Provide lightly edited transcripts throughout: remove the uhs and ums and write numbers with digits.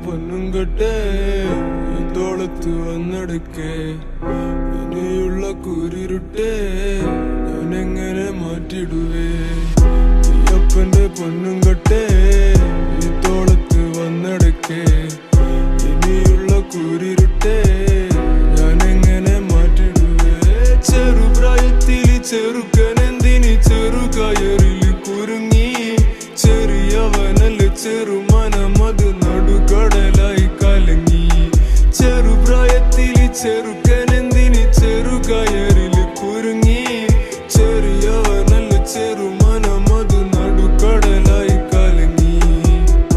പൊന്നും കെട്ടേ ഈ തോളത്ത് വന്നെടുക്കേ ഇനിയുള്ള കുരിരുട്ടേ ഞാൻ എങ്ങനെ മാറ്റിടുവേ അയ്യപ്പന്റെ പൊന്നും കെട്ടേ ഈ തോളത്ത് വന്നെടുക്കേ ഇനിയുള്ള കുരിരുട്ടേ ഞാൻ എങ്ങനെ മാറ്റിടുവേ ചെറുപ്രായത്തിൽ ചെറുക്കനെന്തിനി ചെറുകയറിൽ കുരുങ്ങി ചെറിയവനല്ല ചെറുമനമത് നടുകടലായി കലങ്ങി ചെറുപ്രായത്തിൽ ചെറുക്കനെന്തിനി ചെറുകയറിൽ കുരുങ്ങി ചെറിയവനല്ല ചെറുമനമത് നടുകടലായി കലങ്ങി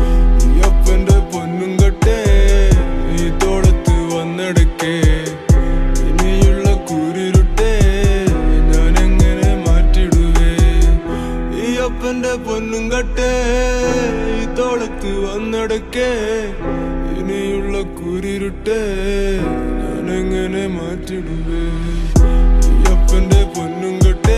അയ്യപ്പന്റെ പൊന്നും കെട്ടേ ഈ തോളത്ത് വന്നെടുക്കേ ഇനിയുള്ള കുരിരുട്ടേ ഞാൻ എങ്ങനെ മാറ്റിടുവേ അയ്യപ്പന്റെ പൊന്നും കെട്ടേ ഈ തോളത്ത് വന്നെടുക്കേ ഇനിയുള്ള കുരിരുട്ടേ ഞാൻ എങ്ങനെ മാറ്റിടുവേ അയ്യപ്പന്റെ പൊന്നും കെട്ടേ